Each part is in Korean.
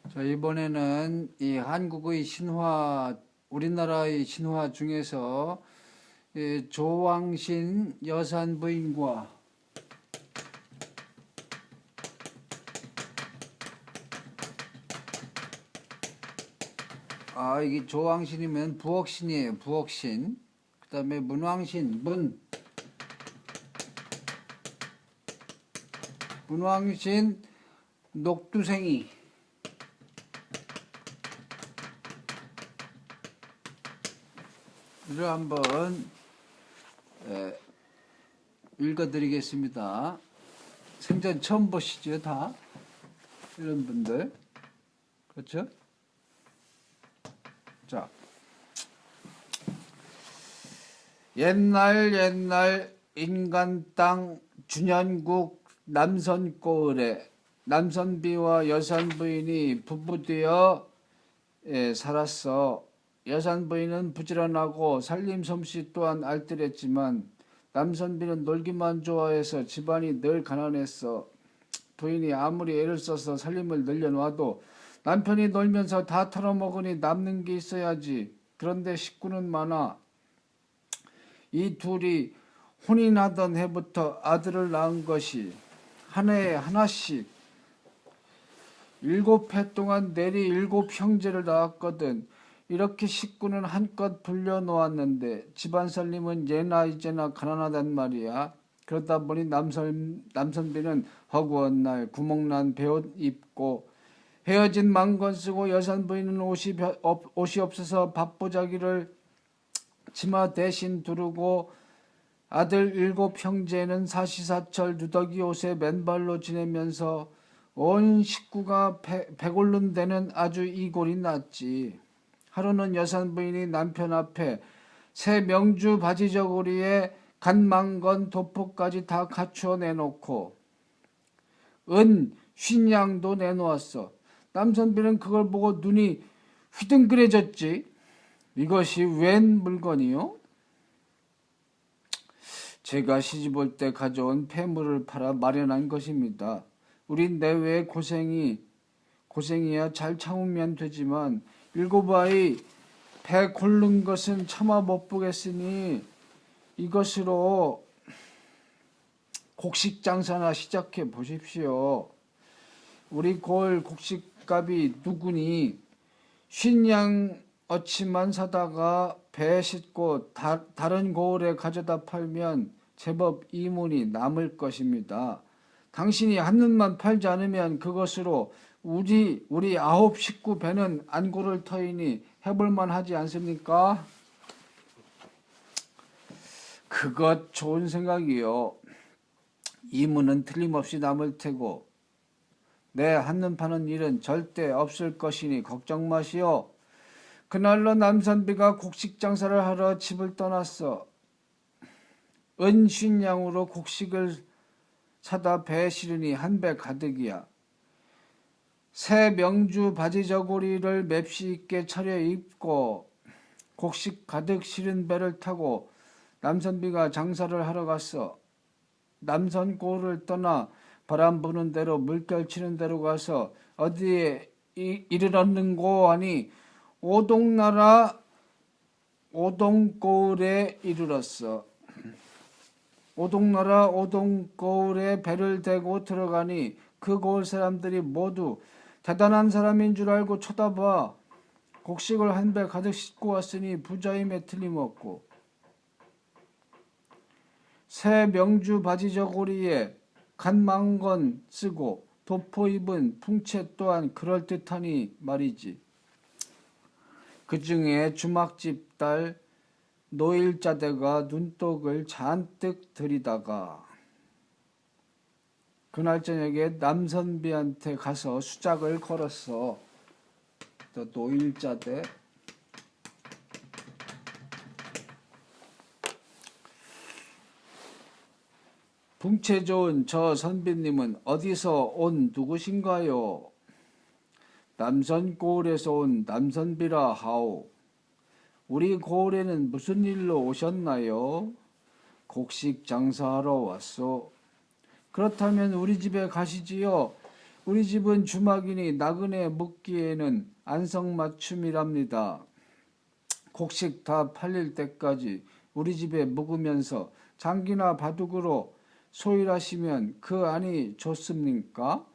자, 이번에는 이 한국의 신화, 우리나라의 신화 중에서 이 조왕신 여산부인과 이게 조왕신이면 부엌신이에요. 부엌신. 그다음에 문왕신, 문왕신 녹두생이. 이를 한번 읽어드리겠습니다. 생전 처음 보시죠, 다? 이런 분들. 그렇죠? 자, 옛날 인간 땅 준현국 남선고을에 남선비와 여산부인이 부부되어 살았어. 여산부인은 부지런하고 살림 솜씨 또한 알뜰했지만 남선비는 놀기만 좋아해서 집안이 늘 가난했어. 부인이 아무리 애를 써서 살림을 늘려놔도 남편이 놀면서 다 털어먹으니 남는 게 있어야지. 그런데 식구는 많아. 이 둘이 혼인하던 해부터 아들을 낳은 것이 한 해에 하나씩 7해 동안 내리 7형제를 낳았거든. 이렇게 식구는 한껏 불려놓았는데 집안 살림은 예나 이제나 가난하단 말이야. 그러다 보니 남선비는 허구한 날 구멍난 베옷 입고 헤어진 망건 쓰고 여산부인은 옷이 없어서 밥보자기를 치마 대신 두르고 아들 7형제는 사시사철 누더기 옷에 맨발로 지내면서 온 식구가 배골른 데는 아주 이골이 났지. 하루는 여산부인이 남편 앞에 새 명주 바지저고리에 간망건 도포까지 다 갖추어 내놓고 은 쉰양도 내놓았어. 남선비는 그걸 보고 눈이 휘둥그레졌지. 이것이 웬 물건이요? 제가 시집올 때 가져온 폐물을 팔아 마련한 것입니다. 우린 내외의 고생이야 잘 참으면 되지만 7아이 배 고른 것은 차마 못 보겠으니 이것으로 곡식 장사나 시작해 보십시오. 우리 고을 곡식값이 누구니 50냥 어치만 사다가 배에 싣고 다른 고을에 가져다 팔면 제법 이문이 남을 것입니다. 당신이 한눈만 팔지 않으면 그것으로 우리 9 식구 배는 안고를 터이니 해볼만 하지 않습니까? 그것 좋은 생각이요. 이문은 틀림없이 남을 테고 내 한눈 파는 일은 절대 없을 것이니 걱정 마시오. 그날로 남선비가 곡식 장사를 하러 집을 떠났어. 은 50냥으로 곡식을 사다 배에 실으니 한 배 가득이야. 새 명주 바지저고리를 맵시 있게 차려 입고 곡식 가득 실은 배를 타고 남선비가 장사를 하러 갔어. 남선고를 떠나 바람 부는 대로 물결 치는 대로 가서 어디에 이르렀는고 하니 오동나라 오동고을에 이르렀어. 오동나라 오동고을에 배를 대고 들어가니 그 고을 사람들이 모두 대단한 사람인 줄 알고 쳐다봐. 곡식을 한 배 가득 싣고 왔으니 부자임에 틀림없고 새 명주 바지저고리에 간망건 쓰고 도포 입은 풍채 또한 그럴듯하니 말이지. 그 중에 주막집 딸 노일자대가 눈독을 잔뜩 들이다가 그날 저녁에 남선비한테 가서 수작을 걸었어. 노일자대. 풍채 좋은 저 선비님은 어디서 온 누구신가요? 남선고을에서 온 남선비라 하오. 우리 고을에는 무슨 일로 오셨나요? 곡식 장사하러 왔소. 그렇다면 우리 집에 가시지요. 우리 집은 주막이니 나그네 묵기에는 안성맞춤이랍니다. 곡식 다 팔릴 때까지 우리 집에 묵으면서 장기나 바둑으로 소일하시면 그 안이 좋습니까?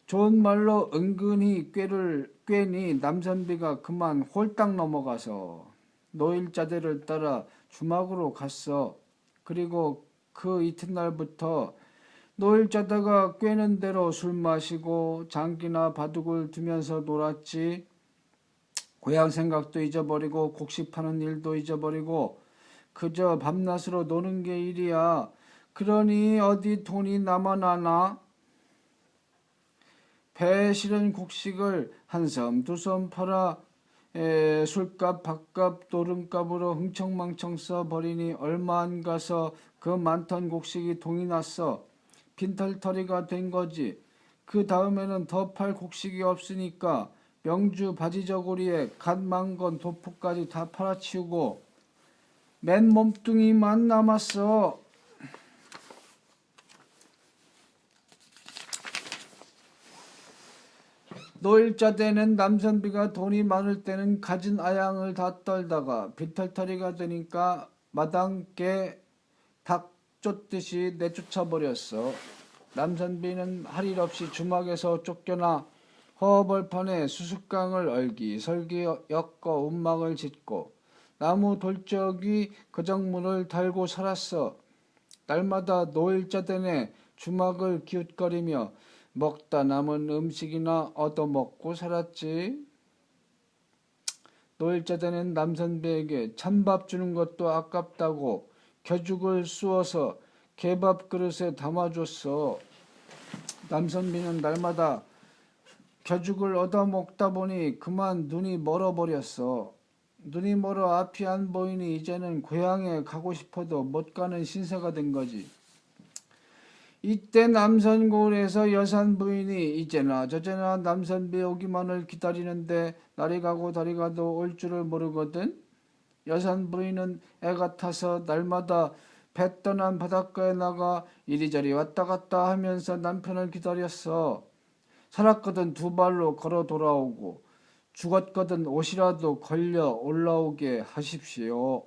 좋은 말로 은근히 꿰니 남선비가 그만 홀딱 넘어가서 노일자대를 따라 주막으로 갔어. 그리고 그 이튿날부터 노일자대가 꿰는 대로 술 마시고 장기나 바둑을 두면서 놀았지. 고향 생각도 잊어버리고 곡식 파는 일도 잊어버리고 그저 밤낮으로 노는 게 일이야. 그러니 어디 돈이 남아나나? 배에 실은 곡식을 한 섬 두 섬 팔아 술값 밥값 노름값으로 흥청망청 써버리니 얼마 안 가서 그 많던 곡식이 동이 났어. 빈털터리가 된 거지. 그 다음에는 더 팔 곡식이 없으니까 명주 바지저고리에 갓 망건 도포까지 다 팔아치우고 맨 몸뚱이만 남았어. 노일자 때는 남선비가 돈이 많을 때는 가진 아양을 다 떨다가 빈털터리가 되니까 마당개 닭 쫓듯이 내쫓아버렸어. 남선비는 할 일 없이 주막에서 쫓겨나 허벌판에 수수깡을 얼기설기 엮어 움막을 짓고 나무 돌적이 거정문을 달고 살았어. 날마다 노일자대네 주막을 기웃거리며 먹다 남은 음식이나 얻어먹고 살았지. 노일자대는 남선비에게 찬밥 주는 것도 아깝다고 겨죽을 쑤어서 개밥 그릇에 담아줬어. 남선비는 날마다 겨죽을 얻어먹다 보니 그만 눈이 멀어버렸어. 눈이 멀어 앞이 안 보이니 이제는 고향에 가고 싶어도 못 가는 신세가 된 거지. 이때 남선고을에서 여산 부인이 이제나 저제나 남선비 오기만을 기다리는데 날이 가고 달이 가도 올 줄을 모르거든. 여산 부인은 애가 타서 날마다 배 떠난 바닷가에 나가 이리저리 왔다 갔다 하면서 남편을 기다렸어. 살았거든 두 발로 걸어 돌아오고 죽었거든 옷이라도 걸려 올라오게 하십시오.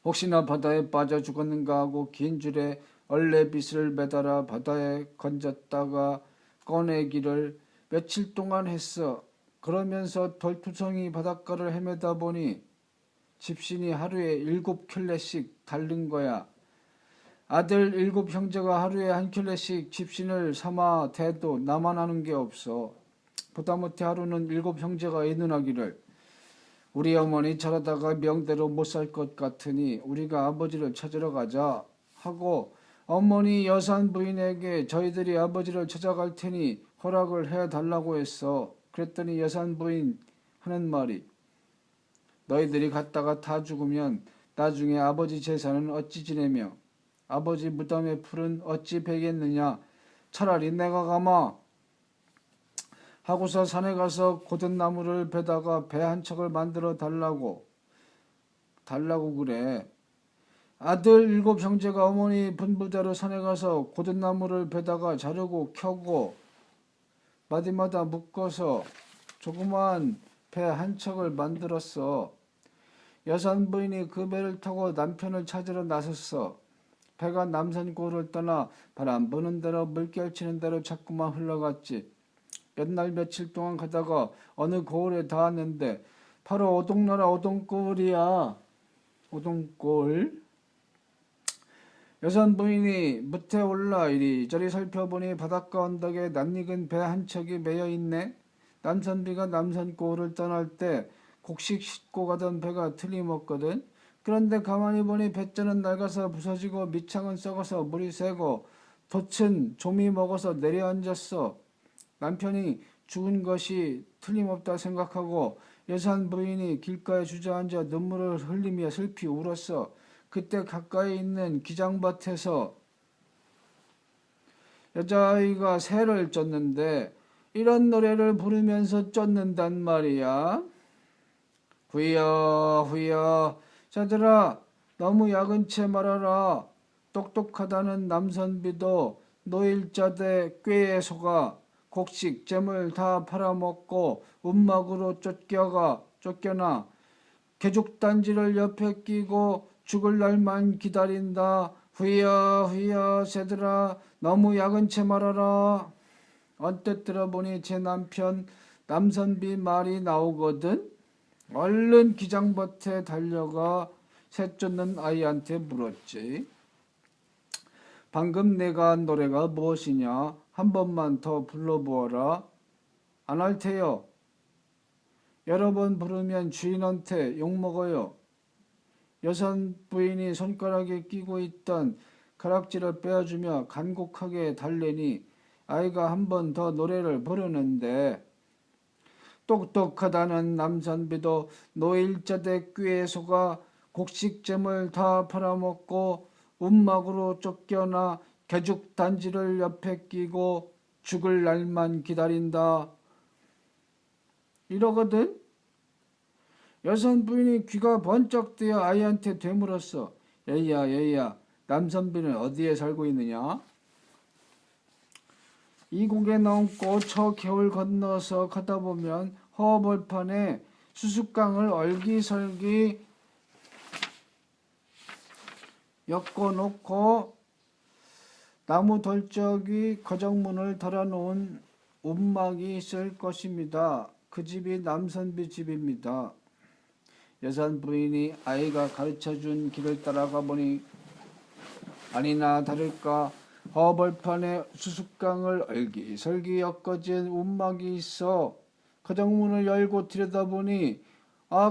혹시나 바다에 빠져 죽었는가 하고 긴 줄에 얼레빗을 매달아 바다에 건졌다가 꺼내기를 며칠 동안 했어. 그러면서 돌투성이 바닷가를 헤매다 보니 집신이 하루에 7켤레씩 닳는 거야. 아들 7형제가 하루에 한 켤레씩 집신을 삼아 대도 나만 하는 게 없어. 보다 못해 하루는 7형제가 애눈하기를 우리 어머니 저러다가 명대로 못 살 것 같으니 우리가 아버지를 찾으러 가자 하고 어머니 여산 부인에게 저희들이 아버지를 찾아갈 테니 허락을 해달라고 했어. 그랬더니 여산 부인 하는 말이 너희들이 갔다가 다 죽으면 나중에 아버지 재산은 어찌 지내며 아버지 무덤의 풀은 어찌 베겠느냐. 차라리 내가 가마 하고서 산에 가서 고든 나무를 베다가 배 한 척을 만들어 달라고 그래. 아들 7형제가 어머니 분부대로 산에 가서 고든 나무를 베다가 자르고 켜고 마디마다 묶어서 조그만 배 한 척을 만들었어. 여산 부인이 그 배를 타고 남편을 찾으러 나섰어. 배가 남산고를 떠나 바람 부는 대로 물결 치는 대로 자꾸만 흘러갔지. 몇 날 며칠 동안 가다가 어느 고을에 닿았는데 바로 오동나라 오동골이야. 오동골. 여산 부인이 무태 올라 이리저리 살펴보니 바닷가 언덕에 낯익은 배 한 척이 매여있네. 남선비가 남산고을을 떠날 때 곡식 싣고 가던 배가 틀림없거든. 그런데 가만히 보니 뱃자는 낡아서 부서지고 밑창은 썩어서 물이 새고 돛은 좀이 먹어서 내려앉았어. 남편이 죽은 것이 틀림없다 생각하고 여산 부인이 길가에 주저앉아 눈물을 흘리며 슬피 울었어. 그때 가까이 있는 기장밭에서 여자아이가 새를 쫓는데 이런 노래를 부르면서 쫓는단 말이야. 후여 후여 자들아 너무 야근채 말아라. 똑똑하다는 남선비도 노일자대 꾀에 속아 곡식 재물 다 팔아먹고 움막으로 쫓겨나 개죽단지를 옆에 끼고 죽을 날만 기다린다. 후이야 후이야 새들아 너무 야근치 말아라. 언뜻 들어보니 제 남편 남선비 말이 나오거든. 얼른 기장밭에 달려가 새 쫓는 아이한테 물었지. 방금 내가 한 노래가 무엇이냐? 한 번만 더 불러보아라. 안 할 테요. 여러 번 부르면 주인한테 욕먹어요. 여선 부인이 손가락에 끼고 있던 가락지를 빼어주며 간곡하게 달래니 아이가 한 번 더 노래를 부르는데 똑똑하다는 남선비도 노일자대 꾀에 속아 곡식잼을 다 팔아먹고 움막으로 쫓겨나 개죽단지를 옆에 끼고 죽을 날만 기다린다. 이러거든. 여선 부인이 귀가 번쩍 뜨여 아이한테 되물었어. 얘야 남선비는 어디에 살고 있느냐? 이국에 넘고 저 겨울 건너서 가다 보면 허벌판에 수숫강을 얼기설기 엮어놓고 나무 돌적이 거정문을 달아놓은 움막이 있을 것입니다. 그 집이 남선비 집입니다. 여산 부인이 아이가 가르쳐준 길을 따라가 보니 아니나 다를까 허벌판에 수숫강을 얼기설기 엮어진 움막이 있어 거정문을 열고 들여다보니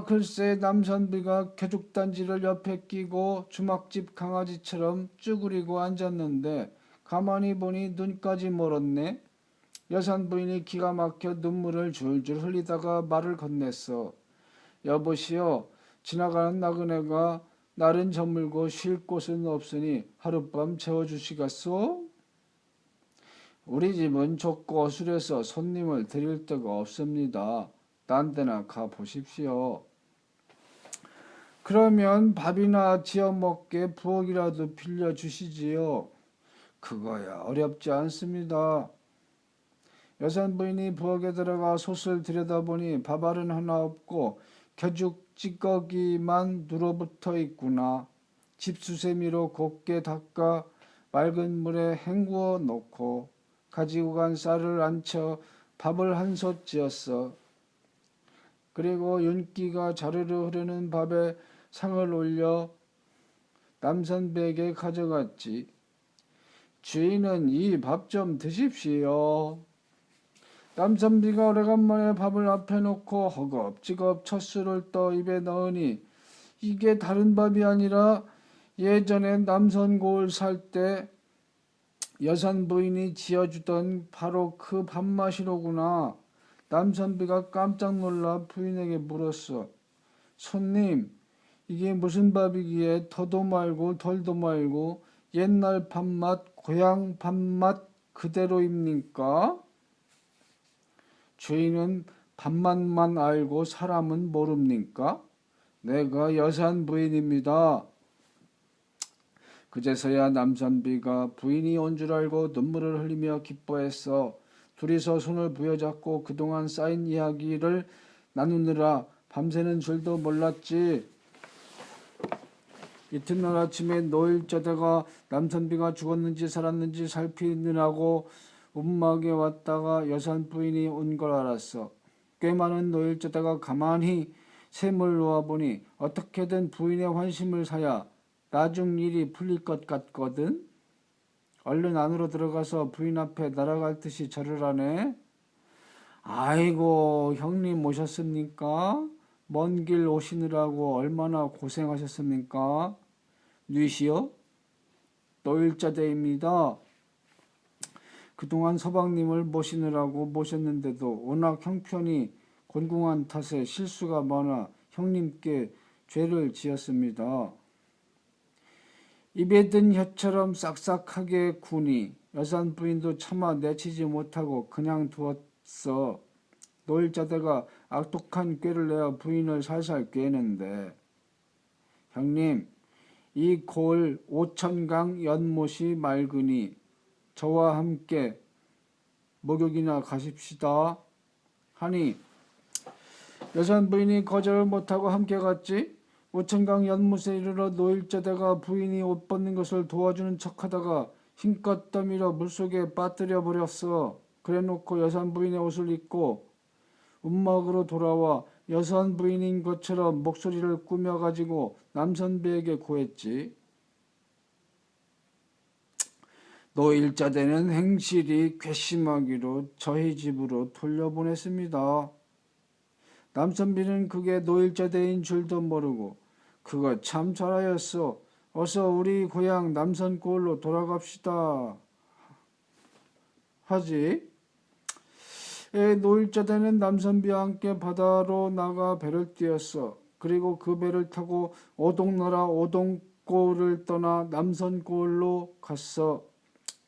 글쎄 남선비가 개죽단지를 옆에 끼고 주막집 강아지처럼 쭈그리고 앉았는데 가만히 보니 눈까지 멀었네. 여산 부인이 기가 막혀 눈물을 줄줄 흘리다가 말을 건넸어. 여보시오, 지나가는 나그네가 날은 저물고 쉴 곳은 없으니 하룻밤 재워주시겠소? 우리 집은 좁고 어술해서 손님을 드릴 데가 없습니다. 딴 데나 가보십시오. 그러면 밥이나 지어 먹게 부엌이라도 빌려주시지요. 그거야 어렵지 않습니다. 여산 부인이 부엌에 들어가 솥을 들여다보니 밥알은 하나 없고 겨죽 찌꺼기만 눌어붙어 있구나. 집수세미로 곱게 닦아 맑은 물에 헹구어 놓고 가지고 간 쌀을 안쳐 밥을 한 솥 지었어. 그리고 윤기가 자르르 흐르는 밥에 상을 올려 남선비에게 가져갔지. 주인은 이 밥 좀 드십시오. 남선비가 오래간만에 밥을 앞에 놓고 허겁지겁 첫 술을 떠 입에 넣으니 이게 다른 밥이 아니라 예전에 남선고을 살 때 여산 부인이 지어주던 바로 그 밥맛이로구나. 남선비가 깜짝 놀라 부인에게 물었어. 손님, 이게 무슨 밥이기에 더도 말고 덜도 말고 옛날 밥맛, 고향 밥맛 그대로입니까? 주인은 밥맛만 알고 사람은 모릅니까? 내가 여산 부인입니다. 그제서야 남선비가 부인이 온 줄 알고 눈물을 흘리며 기뻐했어. 둘이서 손을 부여잡고 그동안 쌓인 이야기를 나누느라 밤새는 줄도 몰랐지. 이튿날 아침에 노일자대가 남선비가 죽었는지 살았는지 살피느라고 움막에 왔다가 여산 부인이 온 걸 알았어. 꽤 많은 노일자대가 가만히 셈을 놓아보니 어떻게든 부인의 환심을 사야 나중 일이 풀릴 것 같거든. 얼른 안으로 들어가서 부인 앞에 날아갈 듯이 절을 하네. 아이고 형님 오셨습니까? 먼 길 오시느라고 얼마나 고생하셨습니까? 뉘시오? 노일자대입니다. 그동안 서방님을 모시느라고 모셨는데도 워낙 형편이 곤궁한 탓에 실수가 많아 형님께 죄를 지었습니다. 입에 든 혀처럼 싹싹하게 구니 여산 부인도 차마 내치지 못하고 그냥 두었어. 노일자대가 악독한 꾀를 내어 부인을 살살 꿰는데 형님, 이 고을 5,000강 연못이 맑으니 저와 함께 목욕이나 가십시다 하니 여산 부인이 거절을 못하고 함께 갔지. 5,000강 연못에 이르러 노일자대가 부인이 옷 벗는 것을 도와주는 척하다가 힘껏 떠밀어 물속에 빠뜨려 버렸어. 그래놓고 여산 부인의 옷을 입고 움막으로 돌아와 여산 부인인 것처럼 목소리를 꾸며가지고 남선비에게 고했지. 노일자대는 행실이 괘씸하기로 저희 집으로 돌려보냈습니다. 남선비는 그게 노일자대인 줄도 모르고 그거 참 잘하였어. 어서 우리 고향 남선골로 돌아갑시다 하지. 노일자대는 남선비와 함께 바다로 나가 배를 띄었어. 그리고 그 배를 타고 오동나라 오동골을 떠나 남선골로 갔어.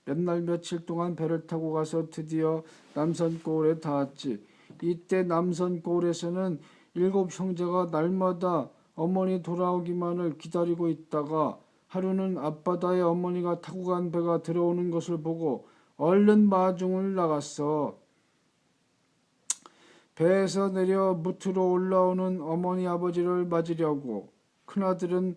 몇 날 며칠 동안 배를 타고 가서 드디어 남선골에 닿았지. 이때 남선골에서는 7 형제가 날마다 어머니 돌아오기만을 기다리고 있다가 하루는 앞바다에 어머니가 타고 간 배가 들어오는 것을 보고 얼른 마중을 나갔어. 배에서 내려 무트로 올라오는 어머니 아버지를 맞으려고 큰아들은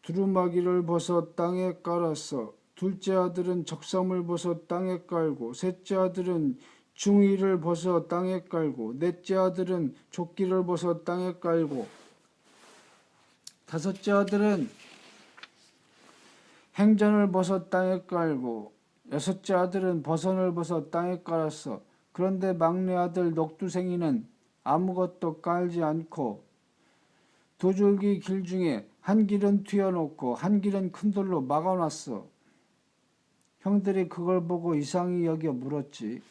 두루마기를 벗어 땅에 깔았어. 둘째 아들은 적삼을 벗어 땅에 깔고 셋째 아들은 중이를 벗어 땅에 깔고 넷째 아들은 조끼를 벗어 땅에 깔고 다섯째 아들은 행전을 벗어 땅에 깔고 여섯째 아들은 버선을 벗어 땅에 깔았어. 그런데 막내 아들 녹두생이는 아무것도 깔지 않고 두 줄기 길 중에 한 길은 튀어놓고 한 길은 큰 돌로 막아놨어. 형들이 그걸 보고 이상히 여겨 물었지.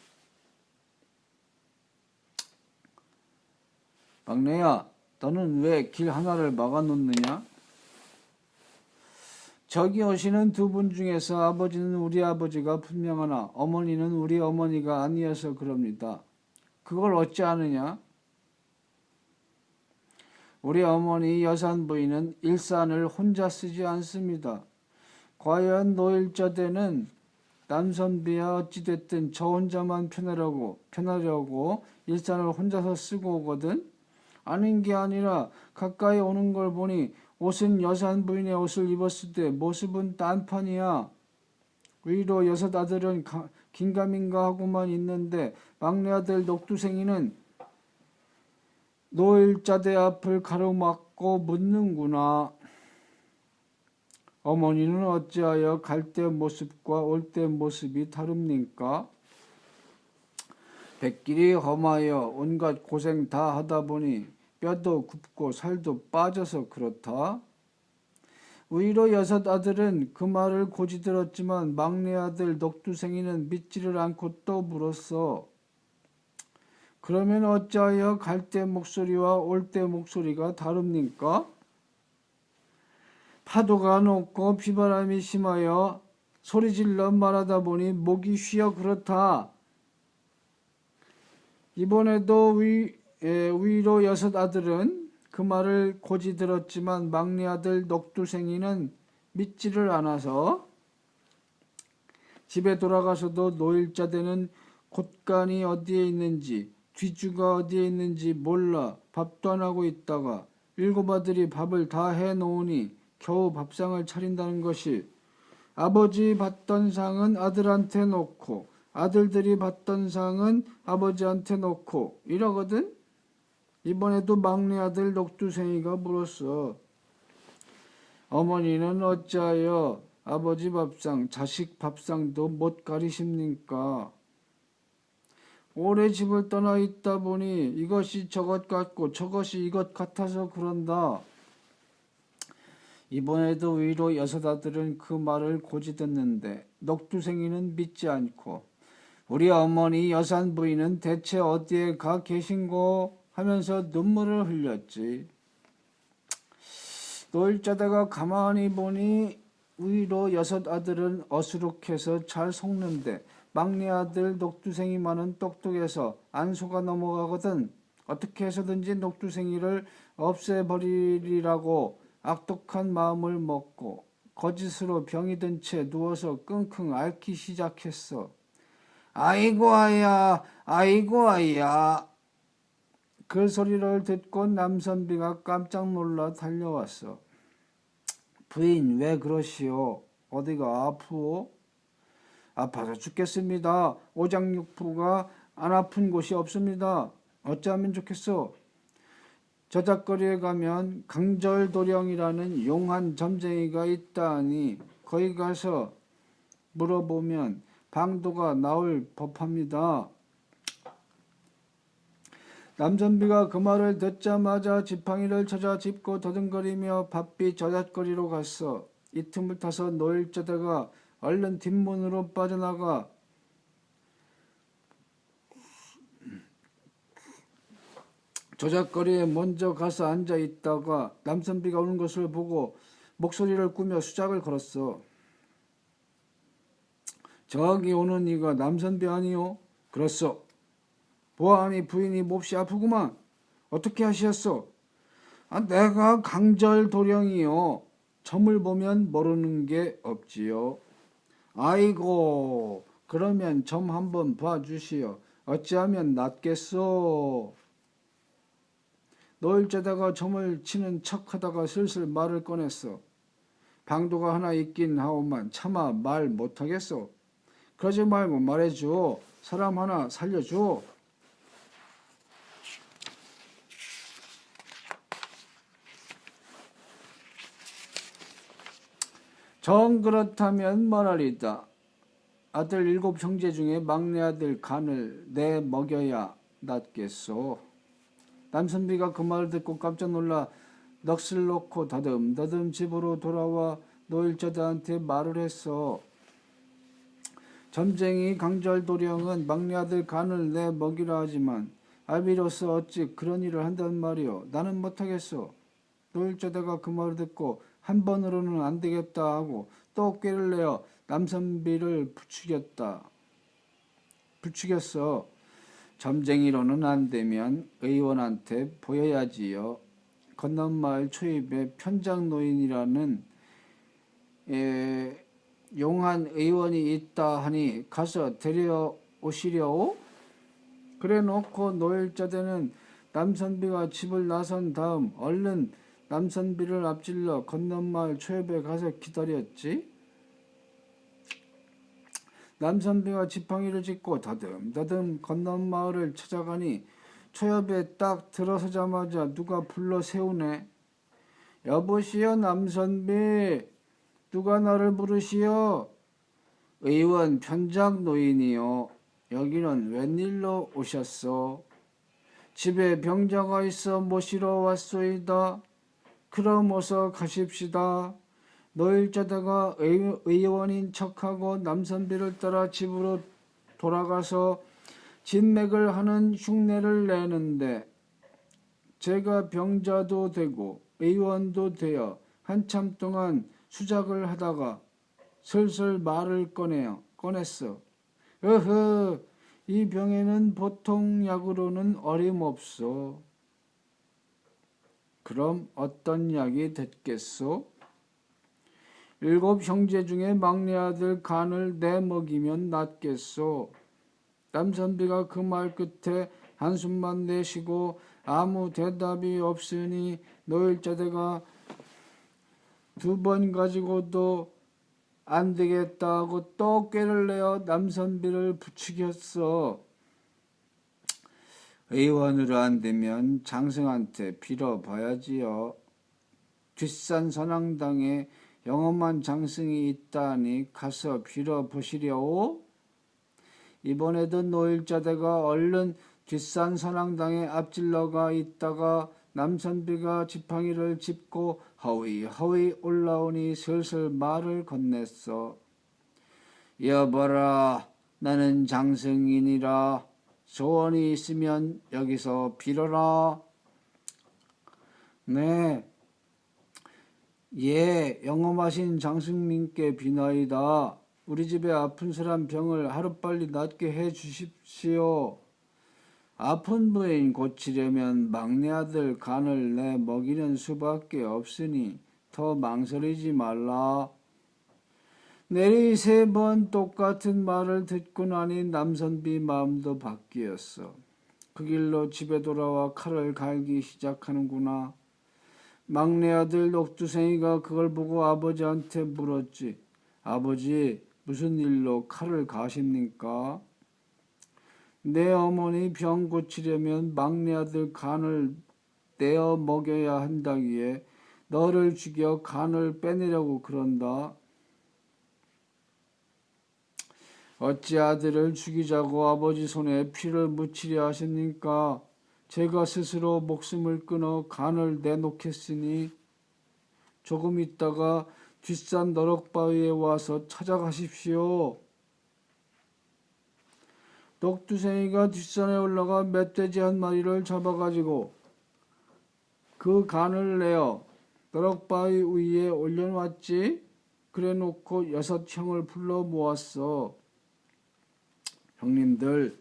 막내야, 너는 왜 길 하나를 막아놓느냐? 저기 오시는 두 분 중에서 아버지는 우리 아버지가 분명하나 어머니는 우리 어머니가 아니어서 그럽니다. 그걸 어찌 아느냐? 우리 어머니 여산 부인은 일산을 혼자 쓰지 않습니다. 과연 노일자대는 남선비야 어찌됐든 저 혼자만 편하려고 일산을 혼자서 쓰고 오거든. 아닌 게 아니라 가까이 오는 걸 보니 옷은 여산 부인의 옷을 입었을 때 모습은 딴판이야. 위로 여섯 아들은 긴가민가 하고만 있는데 막내 아들 녹두생이는 노일자대 앞을 가로막고 묻는구나. 어머니는 어찌하여 갈 때 모습과 올 때 모습이 다릅니까? 백길이 험하여 온갖 고생 다 하다 보니 뼈도 굽고 살도 빠져서 그렇다. 의로 여섯 아들은 그 말을 고지 들었지만 막내 아들 녹두생이는 믿지를 않고 또 물었어. 그러면 어찌하여 갈 때 목소리와 올 때 목소리가 다릅니까? 파도가 높고 비바람이 심하여 소리질러 말하다 보니 목이 쉬어 그렇다. 이번에도 위로 여섯 아들은 그 말을 고지 들었지만 막내 아들 녹두생이는 믿지를 않아서 집에 돌아가서도 노일자대는 곳간이 어디에 있는지 뒤주가 어디에 있는지 몰라 밥도 안 하고 있다가 7 아들이 밥을 다 해놓으니 겨우 밥상을 차린다는 것이 아버지 받던 상은 아들한테 놓고 아들들이 받던 상은 아버지한테 놓고 이러거든. 이번에도 막내 아들 녹두생이가 물었어. 어머니는 어찌하여 아버지 밥상 자식 밥상도 못 가리십니까? 오래 집을 떠나 있다 보니 이것이 저것 같고 저것이 이것 같아서 그런다. 이번에도 위로 여섯 아들은 그 말을 고지 듣는데 녹두생이는 믿지 않고 우리 어머니 여산 부인은 대체 어디에 가 계신고 하면서 눈물을 흘렸지. 노일자대가 가만히 보니 위로 여섯 아들은 어수룩해서 잘 속는데 막내 아들 녹두생이만은 똑똑해서 안 속아 넘어가거든. 어떻게 해서든지 녹두생이를 없애버리라고 악독한 마음을 먹고 거짓으로 병이 든 채 누워서 끙끙 앓기 시작했어. 아이고 아야, 아이고 아야. 그 소리를 듣고 남선비가 깜짝 놀라 달려왔어. 부인 왜 그러시오? 어디가 아프오? 아파서 죽겠습니다. 오장육부가 안 아픈 곳이 없습니다. 어찌하면 좋겠어? 저작거리에 가면 강절도령이라는 용한 점쟁이가 있다 하니 거기 가서 물어보면 방도가 나올 법합니다. 남선비가 그 말을 듣자마자 지팡이를 찾아 짚고 더듬거리며 바삐 저잣거리로 갔어. 이 틈을 타서 노일자다가 얼른 뒷문으로 빠져나가 저잣거리에 먼저 가서 앉아 있다가 남선비가 오는 것을 보고 목소리를 꾸며 수작을 걸었어. 저기 오는 이가 남선비 아니오? 그렇소. 보아하니 부인이 몹시 아프구만. 어떻게 하시었소? 내가 강절도령이요. 점을 보면 모르는 게 없지요. 아이고, 그러면 점 한번 봐주시오. 어찌하면 낫겠소? 노일자다가 점을 치는 척하다가 슬슬 말을 꺼냈어. 방도가 하나 있긴 하오만 차마 말 못하겠소. 그러지 말고 말해줘. 사람 하나 살려줘. 정 그렇다면 말하리다. 아들 7 형제 중에 막내 아들 간을 내 먹여야 낫겠소. 남선비가 그 말을 듣고 깜짝 놀라 넋을 놓고 더듬더듬 집으로 돌아와 노일자다한테 말을 했어. 점쟁이 강절도령은 막내 아들 간을 내 먹이라 하지만 아비로서 어찌 그런 일을 한단 말이오. 나는 못하겠어. 노일자다가 그 말을 듣고 한 번으로는 안 되겠다 하고 또 꾀를 내어 남선비를 부추겼어. 점쟁이로는 안 되면 의원한테 보여야지요. 건넌마을 초입에 편장노인이라는 용한 의원이 있다 하니 가서 데려오시려오? 그래 놓고 노일자대는 남선비가 집을 나선 다음 얼른 남선비를 앞질러 건넌마을 초입에 가서 기다렸지. 남선비가 지팡이를 짚고 더듬더듬 건넌마을을 찾아가니 초협에 딱 들어서자마자 누가 불러 세우네. 여보시오 남선비, 누가 나를 부르시오? 의원 편장 노인이요. 여기는 웬일로 오셨소? 집에 병자가 있어 모시러 왔소이다. 그럼 어서 가십시다. 노일자다가 의원인 척하고 남선비를 따라 집으로 돌아가서 진맥을 하는 흉내를 내는데 제가 병자도 되고 의원도 되어 한참 동안 수작을 하다가 슬슬 말을 꺼냈어. 어허, 이 병에는 보통 약으로는 어림없소. 그럼 어떤 약이 됐겠소? 7 형제 중에 막내 아들 간을 내 먹이면 낫겠소. 남선비가 그 말 끝에 한숨만 내쉬고 아무 대답이 없으니 노일자대가 2번 가지고도 안 되겠다 하고 또 꾀를 내어 남선비를 부추겼어. 의원으로 안 되면 장승한테 빌어봐야지요. 뒷산 선왕당에 영험한 장승이 있다니 가서 빌어보시려오? 이번에도 노일자대가 얼른 뒷산 선왕당에 앞질러가 있다가 남선비가 지팡이를 짚고 허위허위 올라오니 슬슬 말을 건넸어. 여봐라, 나는 장승이니라. 소원이 있으면 여기서 빌어라. 네, 예, 영험하신 장승님께 비나이다. 우리 집에 아픈 사람 병을 하루빨리 낫게 해 주십시오. 아픈 부인 고치려면 막내 아들 간을 내 먹이는 수밖에 없으니 더 망설이지 말라. 내리 3번 똑같은 말을 듣고 나니 남선비 마음도 바뀌었어. 그 길로 집에 돌아와 칼을 갈기 시작하는구나. 막내 아들 녹두생이가 그걸 보고 아버지한테 물었지. 아버지, 무슨 일로 칼을 가십니까? 내 어머니 병 고치려면 막내 아들 간을 떼어 먹여야 한다기에 너를 죽여 간을 빼내려고 그런다. 어찌 아들을 죽이자고 아버지 손에 피를 묻히려 하십니까? 제가 스스로 목숨을 끊어 간을 내놓겠으니 조금 있다가 뒷산 너럭바위에 와서 찾아가십시오. 녹두생이가 뒷산에 올라가 멧돼지 한 마리를 잡아가지고 그 간을 내어 너럭바위 위에 올려놨지. 그래놓고 6형을 불러 모았어. 형님들,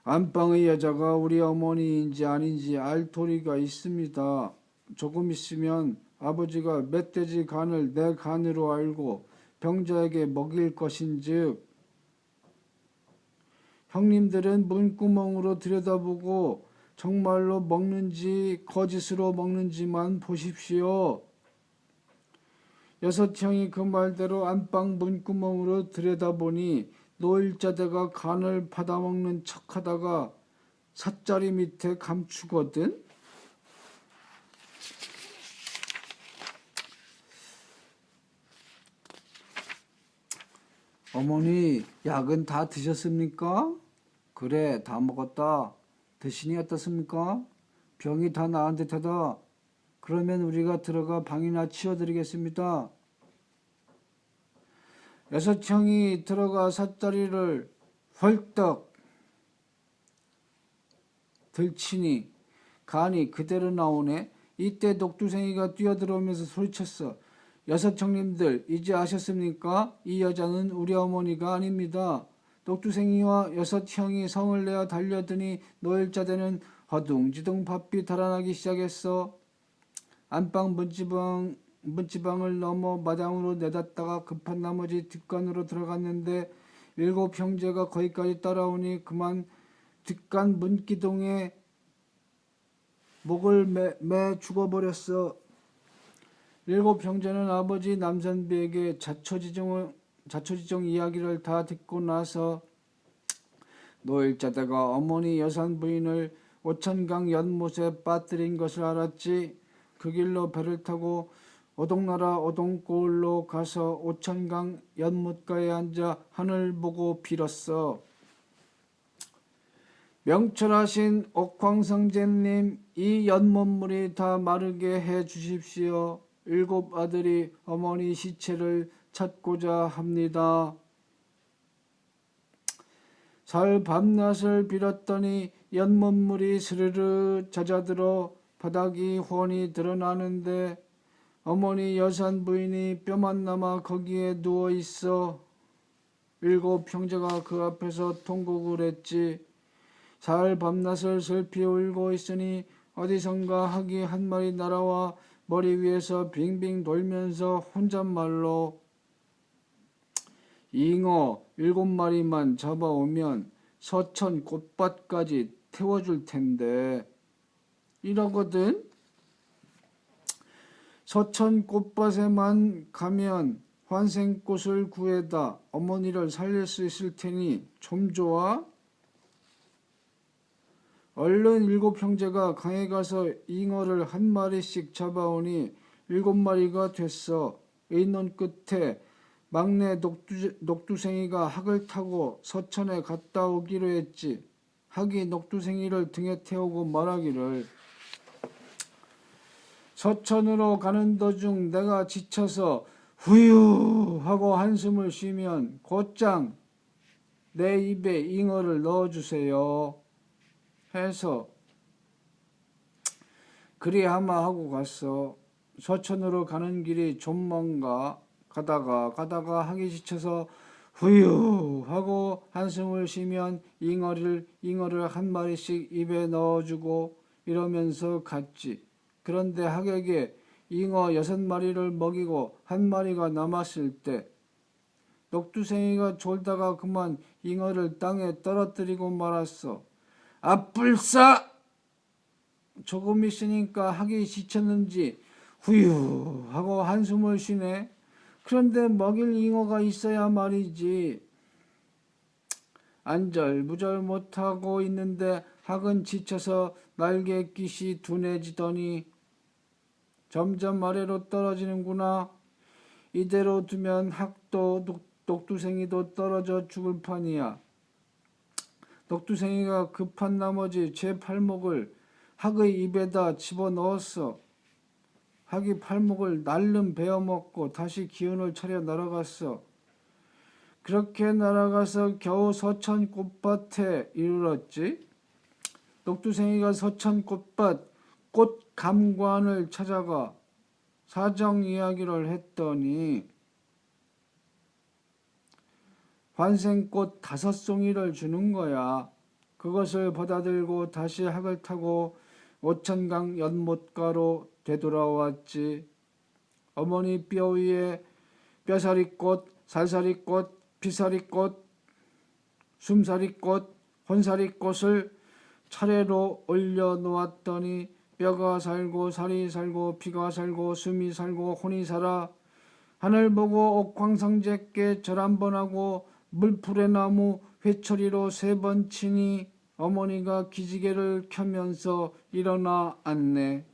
안방의 여자가 우리 어머니인지 아닌지 알 도리가 있습니다. 조금 있으면 아버지가 멧돼지 간을 내 간으로 알고 병자에게 먹일 것인즉 형님들은 문구멍으로 들여다보고 정말로 먹는지 거짓으로 먹는지만 보십시오. 6형이 그 말대로 안방 문구멍으로 들여다보니 노일자대가 간을 받아먹는 척하다가 삿자리 밑에 감추거든. 어머니, 약은 다 드셨습니까? 그래, 다 먹었다. 드시니 어떻습니까? 병이 다 나은 듯하다. 그러면 우리가 들어가 방이나 치워드리겠습니다. 6형이 들어가 삿다리를 헐떡 들치니 간이 그대로 나오네. 이때 녹두생이가 뛰어들어오면서 소리쳤어. 6형님들, 이제 아셨습니까? 이 여자는 우리 어머니가 아닙니다. 녹두생이와 6형이 성을 내어 달려드니 노일자대는 허둥지둥 바삐 달아나기 시작했어. 안방 문지방을 넘어 마당으로 내닫다가 급한 나머지 뒷간으로 들어갔는데 7형제가 거기까지 따라오니 그만 뒷간 문기둥에 목을 매 죽어버렸어. 7형제는 아버지 남선비에게 자초지종 이야기를 다 듣고 나서 노일자대가 어머니 여산 부인을 오천강 연못에 빠뜨린 것을 알았지. 그 길로 배를 타고 오동나라 오동골로 가서 오천강 연못가에 앉아 하늘 보고 빌었어. 명철하신 옥황성제님, 이 연못물이 다 마르게 해 주십시오. 7 아들이 어머니 시체를 찾고자 합니다. 설 밤낮을 빌었더니 연못물이 스르르 잦아들어 바닥이 훤히 드러나는데 어머니 여산 부인이 뼈만 남아 거기에 누워있어. 7형제가 그 앞에서 통곡을 했지. 사흘 밤낮을 슬피 울고 있으니 어디선가 학이 한 마리 날아와 머리 위에서 빙빙 돌면서 혼잣말로 잉어 7마리만 잡아오면 서천 꽃밭까지 태워줄 텐데 이러거든. 서천 꽃밭에만 가면 환생꽃을 구해다 어머니를 살릴 수 있을 테니 좀 좋아? 얼른 7형제가 강에 가서 잉어를 한 마리씩 잡아오니 7마리가 됐어. 의논 끝에 막내 녹두생이가 학을 타고 서천에 갔다 오기로 했지. 학이 녹두생이를 등에 태우고 말하기를 서천으로 가는 도중 내가 지쳐서 후유 하고 한숨을 쉬면 곧장 내 입에 잉어를 넣어주세요 해서 그리 하마 하고 갔어. 서천으로 가는 길이 좀 먼가. 가다가 하기 지쳐서 후유 하고 한숨을 쉬면 잉어를 한 마리씩 입에 넣어주고 이러면서 갔지. 그런데 학에게 잉어 6마리를 먹이고 1마리가 남았을 때 녹두생이가 졸다가 그만 잉어를 땅에 떨어뜨리고 말았어. 아뿔싸! 조금 있으니까 하기 지쳤는지 후유 하고 한숨을 쉬네. 그런데 먹일 잉어가 있어야 말이지. 안절부절 못하고 있는데 학은 지쳐서 날갯깃이 둔해지더니 점점 아래로 떨어지는구나. 이대로 두면 학도 녹두생이도 떨어져 죽을 판이야. 녹두생이가 급한 나머지 제 팔목을 학의 입에다 집어넣었어. 학이 팔목을 날름 베어먹고 다시 기운을 차려 날아갔어. 그렇게 날아가서 겨우 서천꽃밭에 이르렀지. 녹두생이가 서천꽃밭 꽃감관을 찾아가 사정 이야기를 했더니 환생꽃 5송이를 주는 거야. 그것을 받아들고 다시 학을 타고 오천강 연못가로 되돌아왔지. 어머니 뼈 위에 뼈사리꽃, 살사리꽃, 피사리꽃, 숨사리꽃, 혼사리꽃을 차례로 올려놓았더니 뼈가 살고 살이 살고 피가 살고 숨이 살고 혼이 살아. 하늘 보고 옥황상제께 절 한번 하고 물풀의 나무 회초리로 3번 치니 어머니가 기지개를 켜면서 일어나 앉네.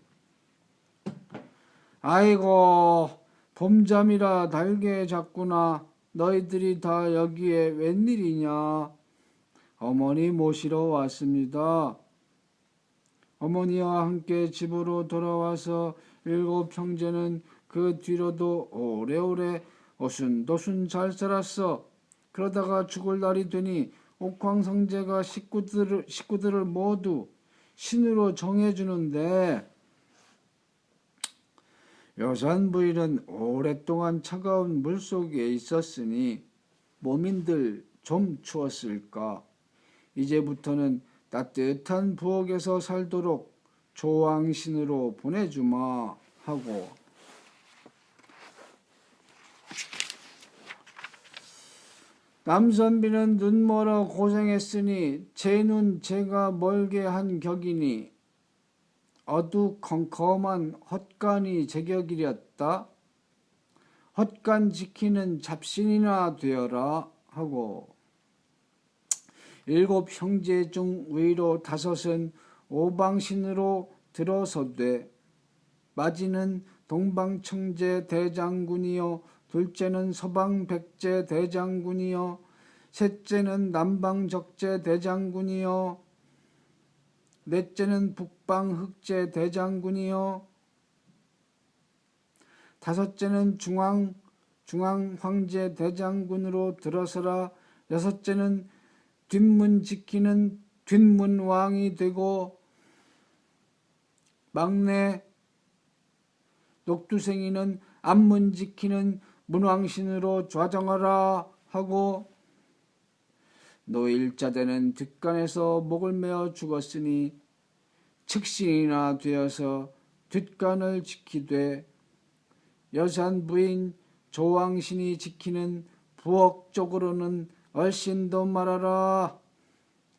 아이고 봄잠이라 달게 잤구나. 너희들이 다 여기에 웬일이냐. 어머니 모시러 왔습니다. 어머니와 함께 집으로 돌아와서 7 형제는 그 뒤로도 오래오래 오순도순 잘 살았어. 그러다가 죽을 날이 되니 옥황상제가 식구들을 모두 신으로 정해주는데 여산부인은 오랫동안 차가운 물속에 있었으니 몸인들 좀 추웠을까. 이제부터는 따뜻한 부엌에서 살도록 조왕신으로 보내주마 하고 남선비는 눈멀어 고생했으니 제 눈 제가 멀게 한 격이니 어두컴컴한 헛간이 제격이렸다. 헛간 지키는 잡신이나 되어라 하고 7 형제 중 위로 5은 오방신으로 들어서되 마지는 동방청제 대장군이요 둘째는 서방백제 대장군이요 셋째는 남방적제 대장군이요 넷째는 북방흑제 대장군이요 다섯째는 중앙황제 대장군으로 들어서라. 6째는 뒷문 지키는 뒷문왕이 되고 막내 녹두생이는 앞문 지키는 문왕신으로 좌정하라 하고 노일자대는 뒷간에서 목을 메어 죽었으니 측신이나 되어서 뒷간을 지키되 여산부인 조왕신이 지키는 부엌 쪽으로는 얼씬도 말하라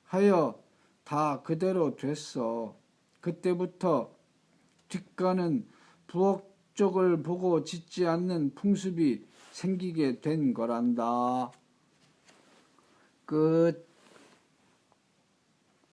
하여 다 그대로 됐어. 그때부터 뒷간은 부엌 쪽을 보고 짓지 않는 풍습이 생기게 된 거란다. 끝.